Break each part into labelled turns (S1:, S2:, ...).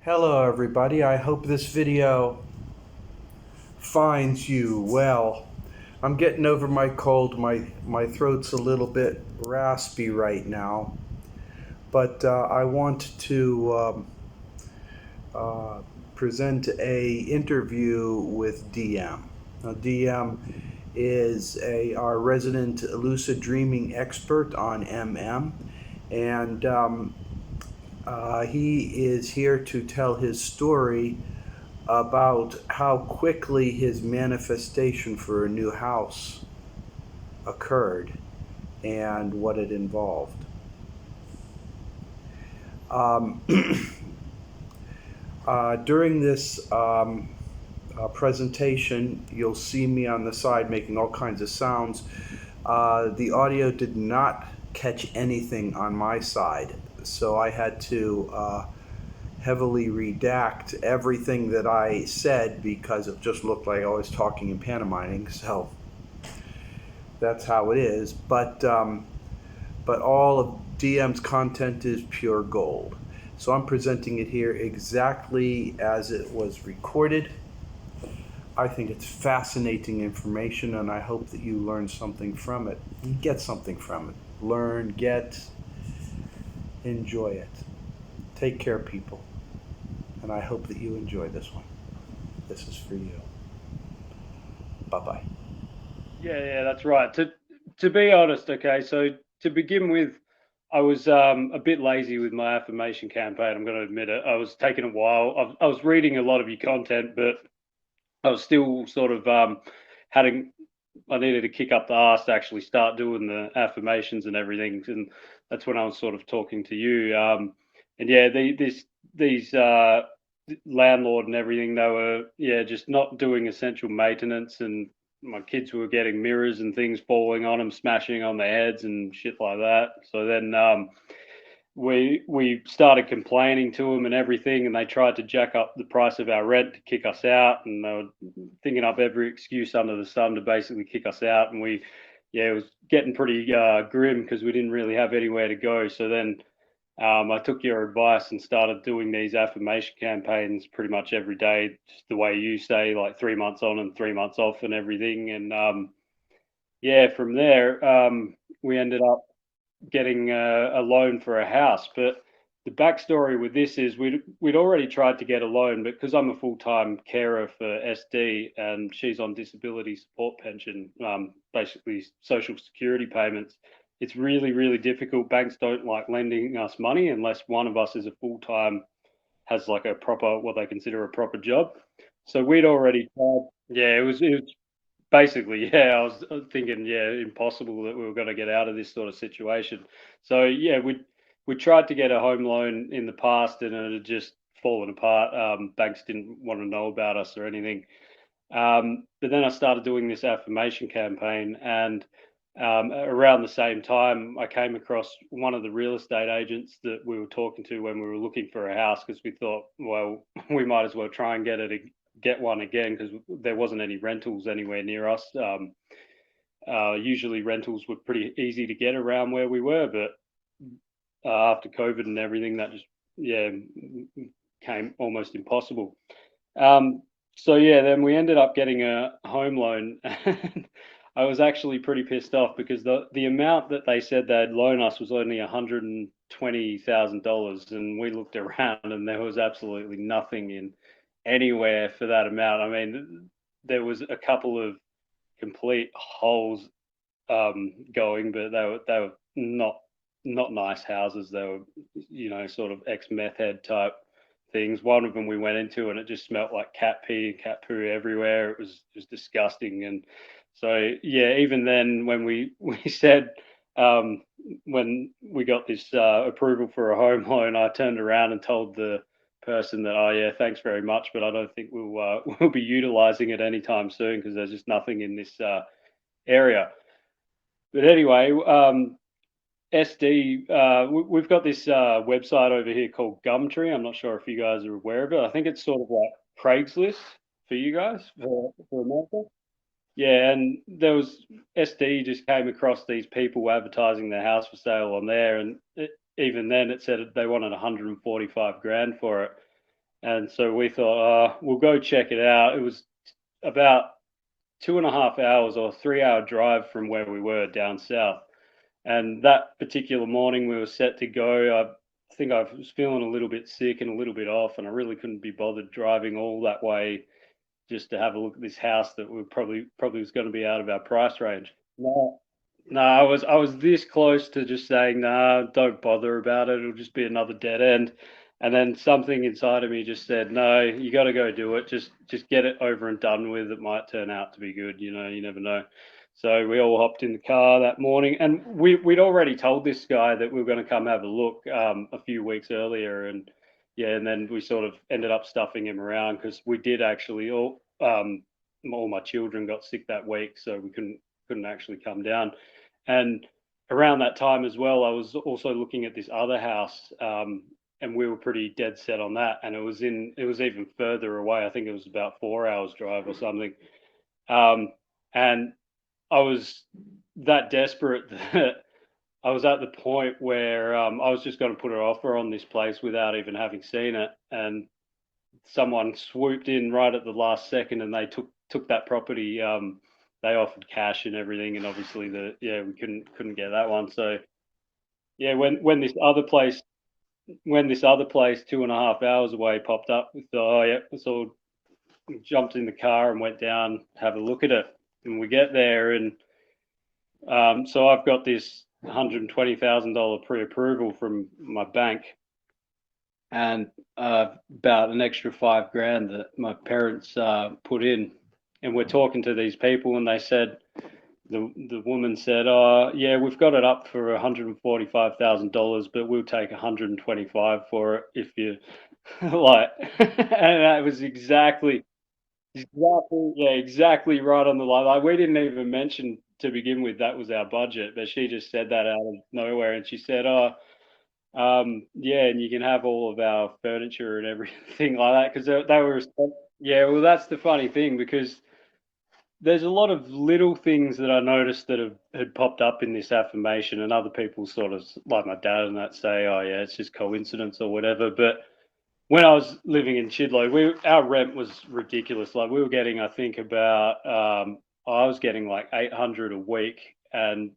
S1: Hello everybody, I hope this video finds you well. I'm getting over my cold, my throat's a little bit raspy right now, but I want to uh, present a interview with DM. Now, DM is our resident lucid dreaming expert on MM, and he is here to tell his story about how quickly his manifestation for a new house occurred and what it involved. Um, during this presentation, you'll see me on the side making all kinds of sounds. The audio did not catch anything on my side, so I had to heavily redact everything that I said because it just looked like I was talking and pantomiming. So that's how it is. But all of DM's content is pure gold. So I'm presenting it here exactly as it was recorded. I think it's fascinating information, and I hope that you learn something from it. You get something from it. Learn, get, enjoy it. Take care, people. And I hope that you enjoy this one. This is for you. Bye bye.
S2: Yeah, that's right. To be honest, okay, so to begin with, I was a bit lazy with my affirmation campaign. I'm going to admit it. I was taking a while. I was reading a lot of your content, but I was still sort of having. I needed to kick up the arse to actually start doing the affirmations and everything, and that's when I was sort of talking to you. And yeah, these landlord and everything, they were just not doing essential maintenance, and my kids were getting mirrors and things falling on them, smashing on their heads and shit like that. So then we started complaining to them and everything, and they tried to jack up the price of our rent to kick us out, and they were thinking up every excuse under the sun to basically kick us out. And it was getting pretty grim because we didn't really have anywhere to go. So then I took your advice and started doing these affirmation campaigns pretty much every day, just the way you say, like 3 months on and 3 months off and everything. And from there, we ended up getting a loan for a house. But the backstory with this is we'd already tried to get a loan, but because I'm a full time carer for SD and she's on disability support pension, basically social security payments, it's really difficult. Banks don't like lending us money unless one of us is a full time has like a proper what they consider a proper job. So we'd already tried. Yeah, it was basically, yeah, I was thinking, yeah, impossible that we were going to get out of this sort of situation. So yeah, we tried to get a home loan in the past, and it had just fallen apart. Banks didn't want to know about us or anything. But then I started doing this affirmation campaign, and around the same time, I came across one of the real estate agents that we were talking to when we were looking for a house because we thought, well, we might as well try and get one again because there wasn't any rentals anywhere near us. Usually rentals were pretty easy to get around where we were, but after COVID and everything, that just yeah came almost impossible. Um, so yeah, then we ended up getting a home loan, and I was actually pretty pissed off because the amount that they said they'd loan us was only $120,000, and we looked around and there was absolutely nothing in anywhere for that amount. I mean, there was a couple of complete holes going, but they were not nice houses. They were, sort of ex meth head type things. One of them we went into and it just smelt like cat pee and cat poo everywhere. It was just disgusting. And so yeah, even then when we said when we got this approval for a home loan, I turned around and told the person that, oh yeah, thanks very much, but I don't think we'll we'll be utilizing it anytime soon because there's just nothing in this area. But anyway, SD, we've got this website over here called Gumtree. I'm not sure if you guys are aware of it. I think it's sort of like Craigslist for you guys for America. Yeah, and there was SD just came across these people advertising their house for sale on there, and even then it said they wanted 145 grand for it. And so we thought, we'll go check it out. It was about 2.5 hours or 3 hour drive from where we were down south. And that particular morning, we were set to go. I think I was feeling a little bit sick and a little bit off, and I really couldn't be bothered driving all that way just to have a look at this house that we probably was going to be out of our price range. No, no, I was this close to just saying, nah, don't bother about it. It'll just be another dead end. And then something inside of me just said, no, you got to go do it. Just get it over and done with. It might turn out to be good. You never know. So we all hopped in the car that morning, and we'd already told this guy that we were going to come have a look a few weeks earlier, and yeah, and then we sort of ended up stuffing him around because we did actually all my children got sick that week, so we couldn't actually come down. And around that time as well, I was also looking at this other house, and we were pretty dead set on that. And it was even further away. I think it was about 4 hours drive or something. And I was that desperate that I was at the point where I was just going to put an offer on this place without even having seen it. And someone swooped in right at the last second, and they took that property. They offered cash and everything, and obviously we couldn't get that one. So yeah, when this other place 2.5 hours away popped up, we thought, oh yeah, so we jumped in the car and went down have a look at it. And we get there, and so I've got this $120,000 pre-approval from my bank, and about an extra 5 grand that my parents put in. And we're talking to these people, and they said, the woman said, "Oh, yeah, we've got it up for $145,000, but we'll take 125 for it if you like." And that was exactly right on the line. Like, we didn't even mention to begin with that was our budget, but she just said that out of nowhere, and she said, "Oh, yeah, and you can have all of our furniture and everything like that," because they were, yeah. Well, that's the funny thing, because there's a lot of little things that I noticed that had popped up in this affirmation, and other people sort of like my dad and that say, "Oh yeah, it's just coincidence or whatever." But when I was living in Chidlow, our rent was ridiculous. Like, we were getting, I think about I was getting like 800 a week, and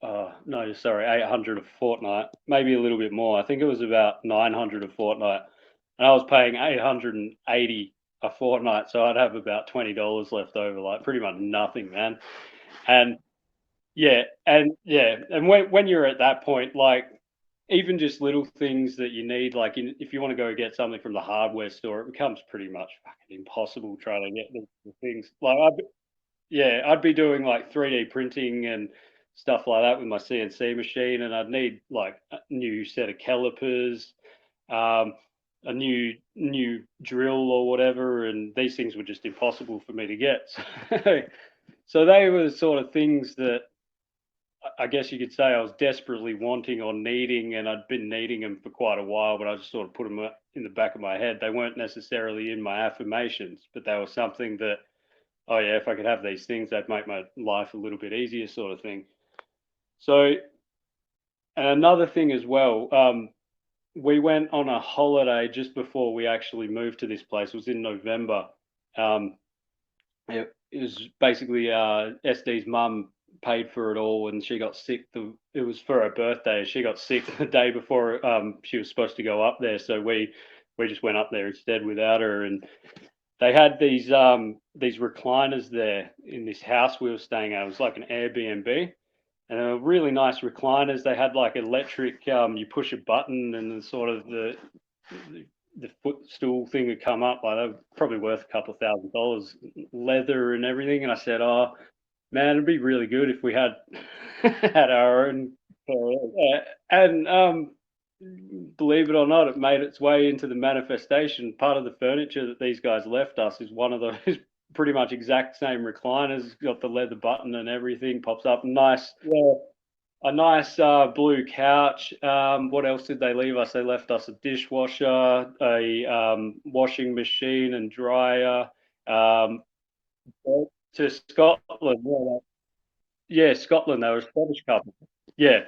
S2: no, sorry, 800 a fortnight, maybe a little bit more. I think it was about 900 a fortnight, and I was paying 880 a fortnight, so I'd have about $20 left over, like pretty much nothing, man. And and when you're at that point, like, even just little things that you need, like if you want to go get something from the hardware store, it becomes pretty much fucking impossible trying to get the things. Like, I'd be doing like 3D printing and stuff like that with my CNC machine, and I'd need like a new set of calipers, um, a new drill or whatever, and these things were just impossible for me to get. So they were the sort of things that I guess you could say I was desperately wanting or needing, and I'd been needing them for quite a while, but I just sort of put them in the back of my head. They weren't necessarily in my affirmations, but they were something that, oh yeah, if I could have these things, that'd make my life a little bit easier, sort of thing. So, and another thing as well, we went on a holiday just before we actually moved to this place. It was in November. Um, it was basically SD's mum paid for it all, and she got sick. It was for her birthday. She got sick the day before she was supposed to go up there, so we just went up there instead without her. And they had these recliners there in this house we were staying at. It was like an Airbnb, and they were really nice recliners. They had like electric. You push a button, and then sort of the footstool thing would come up. Like, they were probably worth a couple of $1,000, leather and everything. And I said, "Oh man, it'd be really good if we had had our own." And believe it or not, it made its way into the manifestation. Part of the furniture that these guys left us is one of those pretty much exact same recliners. Got the leather button and everything. Pops up nice. Yeah, a nice blue couch. What else did they leave us? They left us a dishwasher, a washing machine and dryer. Um, to Scotland. Yeah, Scotland. They were a Scottish couple. Yeah.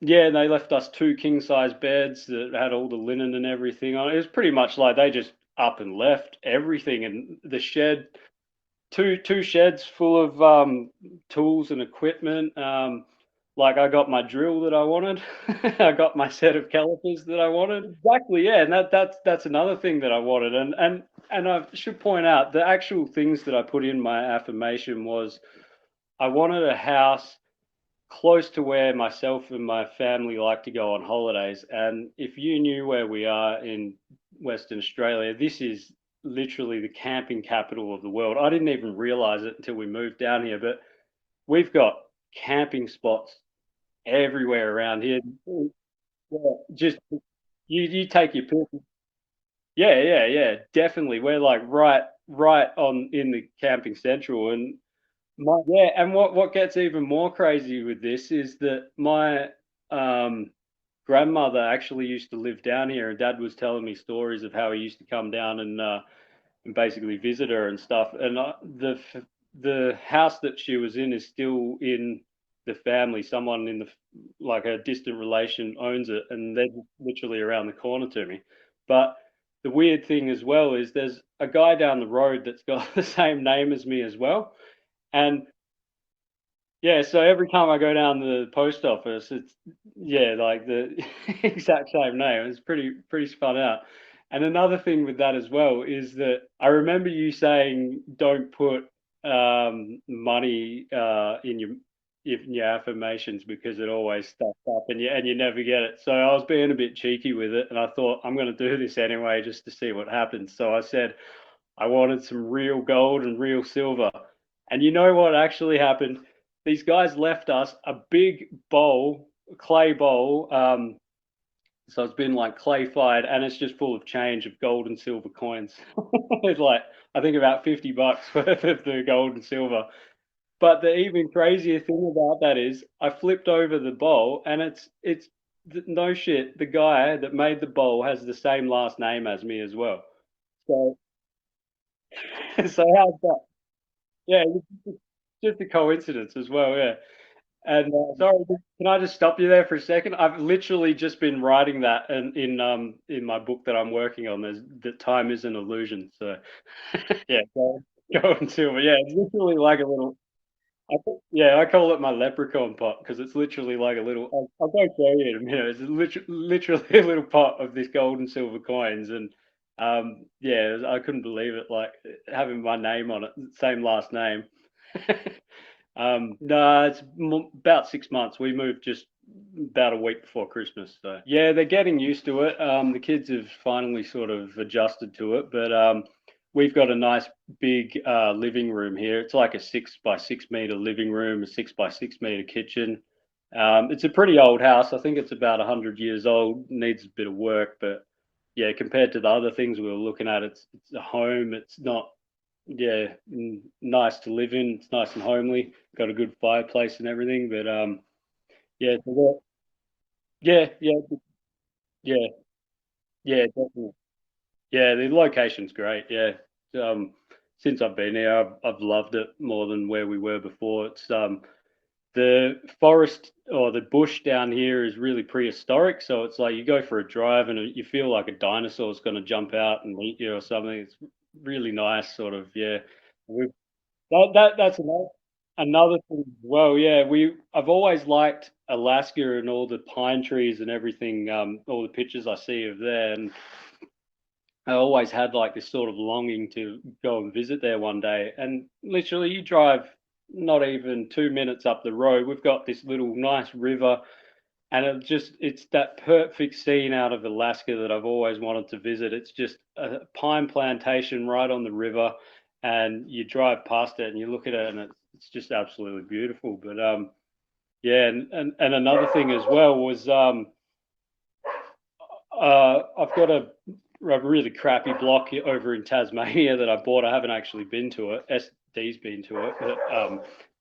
S2: yeah, they left us two king size beds that had all the linen and everything on it. It was pretty much like they just up and left everything, and the shed, two sheds full of tools and equipment. Like I got my drill that I wanted, I got my set of calipers that I wanted. Exactly, yeah, and that's another thing that I wanted, and I should point out the actual things that I put in my affirmation was I wanted a house close to where myself and my family like to go on holidays. And if you knew where we are in Western Australia, this is literally the camping capital of the world. I didn't even realize it until we moved down here, but we've got camping spots everywhere around here. Yeah, just you take your pick. Yeah, yeah, yeah, definitely. We're like right on in the camping central, and yeah, and what gets even more crazy with this is that my um, grandmother actually used to live down here, and Dad was telling me stories of how he used to come down and basically visit her and stuff. And the house that she was in is still in the family. Someone in the like a distant relation owns it, and they're just literally around the corner to me. But the weird thing as well is there's a guy down the road that's got the same name as me as well. And yeah, so every time I go down to the post office, it's yeah, like the exact same name. It's pretty spun out. And another thing with that as well is that I remember you saying don't put money in your affirmations because it always stuffs up and you never get it. So I was being a bit cheeky with it, and I thought I'm going to do this anyway just to see what happens. So I said I wanted some real gold and real silver. And you know what actually happened? These guys left us a big bowl, a clay bowl. So it's been like clay fired, and it's just full of change of gold and silver coins. It's like I think about $50 worth of the gold and silver. But the even crazier thing about that is I flipped over the bowl, and it's no shit. The guy that made the bowl has the same last name as me as well. So so how's that? Yeah, it's just a coincidence as well. Yeah. And sorry, can I just stop you there for a second? I've literally just been writing that in my book that I'm working on. There's that time is an illusion. So yeah, go and silver. Yeah, it's literally like a little. Yeah, I call it my leprechaun pot because it's literally like a little. I'll go show you in a minute. It's literally a little pot of this gold and silver coins, and yeah, I couldn't believe it. Like having my name on it, same last name. No, it's about 6 months. We moved just about a week before Christmas. So yeah, they're getting used to it. The kids have finally sort of adjusted to it, but we've got a nice big living room here. It's like a 6 by 6 meter living room, a 6 by 6 meter kitchen. It's a pretty old house. I think it's about 100 years old. Needs a bit of work, but yeah, compared to the other things we were looking at, it's a home. It's not yeah, nice to live in. It's nice and homely. Got a good fireplace and everything. But yeah, yeah, yeah, yeah, yeah, definitely. Yeah, the location's great. Yeah, um, since I've been here, I've loved it more than where we were before. It's the forest or the bush down here is really prehistoric. So it's like you go for a drive and you feel like a dinosaur's going to jump out and eat you or something. It's really nice, sort of. Yeah, we that's another thing as well. Yeah, I've always liked Alaska and all the pine trees and everything. All the pictures I see of there, and I always had like this sort of longing to go and visit there one day. And literally, you drive not even 2 minutes up the road. We've got this little nice river, and it's that perfect scene out of Alaska that I've always wanted to visit. It's just a pine plantation right on the river, and you drive past it and you look at it, and it's just absolutely beautiful. But yeah, and another thing as well was I've got a really crappy block over in Tasmania that I bought. I haven't actually been to it. SD's been to it, but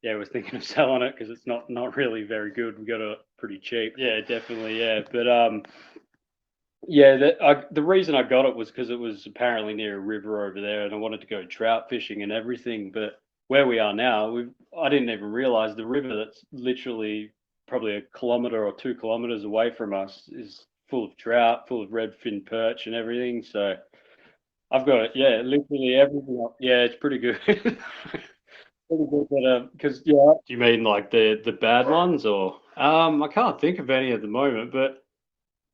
S2: yeah, I was thinking of selling it because it's not really very good. We got it pretty cheap. Yeah, definitely. Yeah, but yeah, the reason I got it was because it was apparently near a river over there, and I wanted to go trout fishing and everything. But where we are now, I didn't even realize the river that's literally probably a kilometre or 2 kilometres away from us is full of trout, full of redfin perch and everything. So I've got, yeah, literally everything. Yeah, it's pretty good. Pretty good, but because yeah. Do you mean like the bad ones, or I can't think of any at the moment. But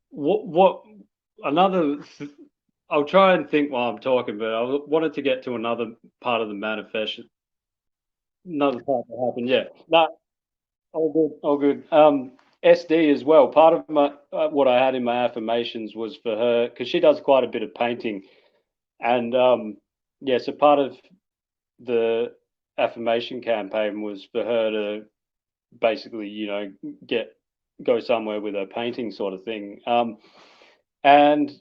S2: what another? I'll try and think while I'm talking, but I wanted to get to another part of the manifest. Another part that happened. Yeah, no, all good, all good. SD as well. Part of my what I had in my affirmations was for her because she does quite a bit of painting, and yeah, so part of the affirmation campaign was for her to basically, get go somewhere with her painting sort of thing. And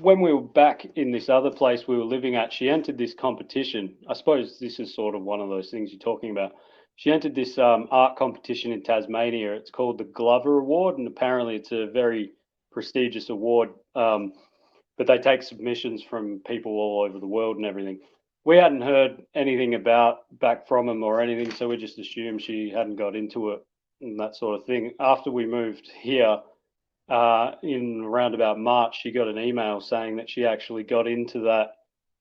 S2: when we were back in this other place we were living at, she entered this competition. I suppose this is sort of one of those things you're talking about. She entered this art competition in Tasmania. It's called the Glover Award, and apparently it's a very prestigious award. But they take submissions from people all over the world and everything. We hadn't heard anything about back from them or anything, so we just assumed she hadn't got into it and that sort of thing. After we moved here, in around about March, she got an email saying that she actually got into that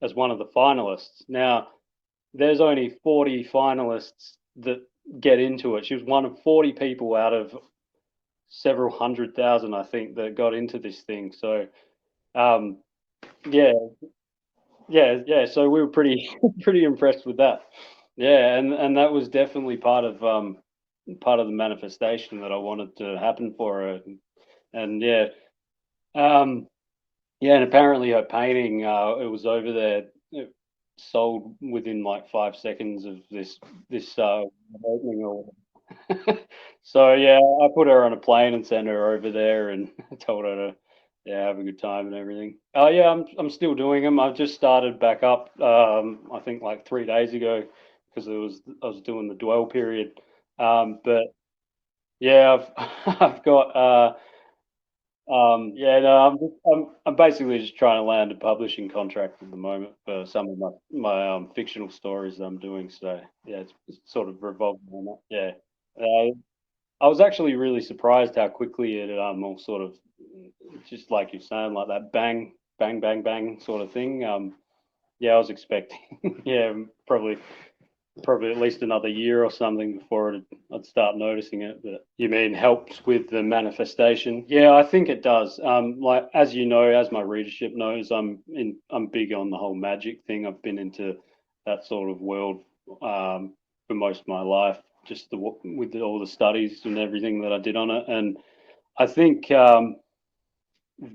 S2: as one of the finalists. Now, there's only 40 finalists that get into it. She was one of 40 people out of several 100,000, I think, that got into this thing. So, um, yeah, yeah. So we were pretty pretty impressed with that. Yeah, and that was definitely part of the manifestation that I wanted to happen for her. And yeah, um, yeah, and apparently her painting, it was over there, it sold within like 5 seconds of this opening. Or so yeah, I put her on a plane and sent her over there, and told her to yeah have a good time and everything. Oh yeah, I'm still doing them. I've just started back up. I think like 3 days ago because I was doing the dwell period. But yeah, I've I've got yeah, no, I'm basically just trying to land a publishing contract at the moment for some of my fictional stories that I'm doing. So yeah, it's sort of revolving on that. Yeah, I was actually really surprised how quickly it all sort of just like you're saying, like that bang bang bang bang sort of thing. Yeah, I was expecting yeah probably at least another year or something before I'd start noticing it. But you mean helps with the manifestation? Yeah, I think it does. Like as you know, as my readership knows, I'm big on the whole magic thing. I've been into that sort of world for most of my life, just with all the studies and everything that I did on it, and I think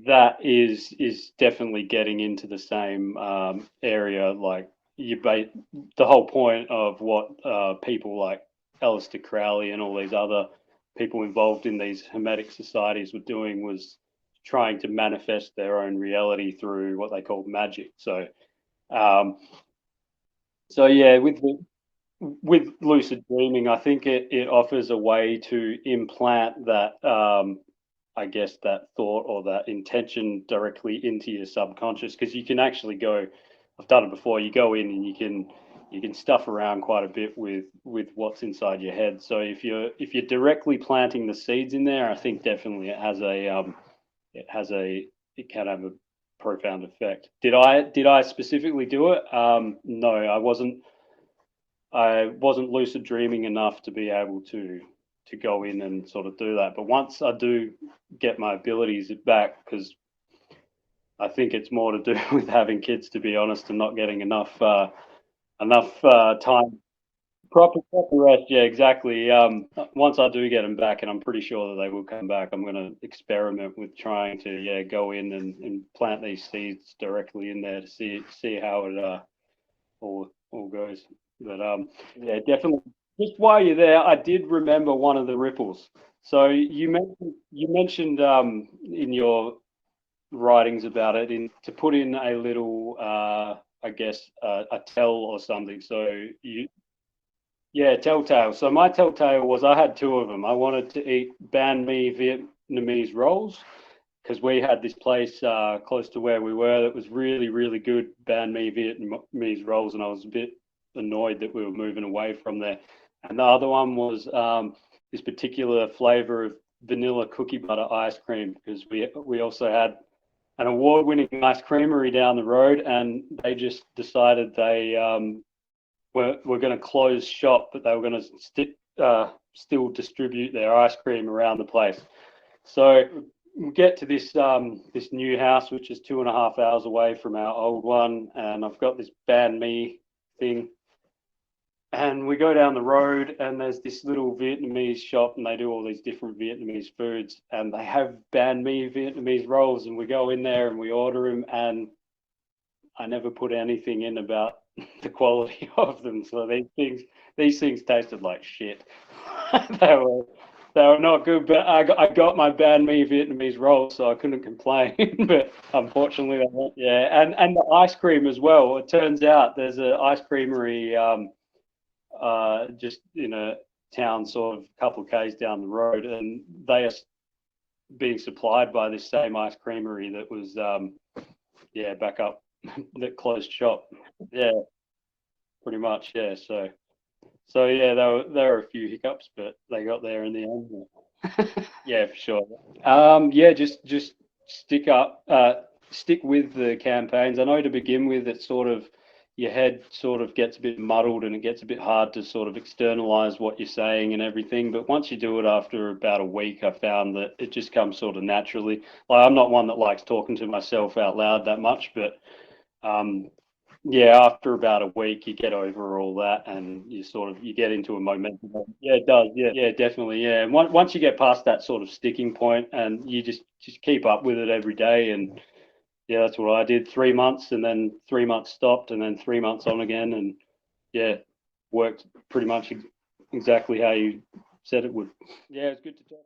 S2: that is definitely getting into the same area. Like the whole point of what people like Aleister Crowley and all these other people involved in these hermetic societies were doing was trying to manifest their own reality through what they called magic. Um, so yeah, with lucid dreaming, I think it offers a way to implant that I guess that thought or that intention directly into your subconscious, because you can actually go, I've done it before, you go in and you can stuff around quite a bit with what's inside your head. So if you're directly planting the seeds in there, I think definitely it has a it can have a profound effect. Did I specifically do it? No, I wasn't lucid dreaming enough to be able to go in and sort of do that. But once I do get my abilities back, because I think it's more to do with having kids, to be honest, and not getting enough time. Proper rest, yeah, exactly. Once I do get them back, and I'm pretty sure that they will come back, I'm going to experiment with trying to, yeah, go in and plant these seeds directly in there to see how it all goes. But yeah, definitely. Just while you're there, I did remember one of the ripples. So you mentioned in your writings about it in to put in a little I guess a tell or something. So you yeah, telltale. So my telltale was I had two of them. I wanted to eat banh mi Vietnamese rolls because we had this place close to where we were that was really, really good banh mi Vietnamese rolls, and I was a bit annoyed that we were moving away from there. And the other one was this particular flavor of vanilla cookie butter ice cream, because we also had an award-winning ice creamery down the road, and they just decided they were going to close shop, but they were going to still distribute their ice cream around the place. So we get to this this new house, which is 2.5 hours away from our old one, and I've got this banh mi thing. And we go down the road, and there's this little Vietnamese shop, and they do all these different Vietnamese foods, and they have banh mi Vietnamese rolls, and we go in there and we order them, and I never put anything in about the quality of them. So these things tasted like shit. they were they were not good, but I got my banh mi Vietnamese rolls, so I couldn't complain. But unfortunately, they weren't. Yeah, and the ice cream as well. It turns out there's an ice creamery just in a town sort of a couple of k's down the road, and they are being supplied by this same ice creamery that was back up that closed shop. Yeah, pretty much. Yeah, so yeah, there were a few hiccups, but they got there in the end. Yeah, for sure. Yeah, just stick with the campaigns. I know to begin with, it's sort of your head sort of gets a bit muddled, and it gets a bit hard to sort of externalize what you're saying and everything. But once you do it after about a week, I found that it just comes sort of naturally. Like, I'm not one that likes talking to myself out loud that much, but yeah, after about a week, you get over all that, and you get into a momentum. Yeah, it does. Yeah, definitely. Yeah, and once you get past that sort of sticking point, and you just keep up with it every day, and yeah, that's what I did. 3 months, and then 3 months stopped, and then 3 months on again, and yeah, worked pretty much exactly how you said it would. Yeah, it's good to talk.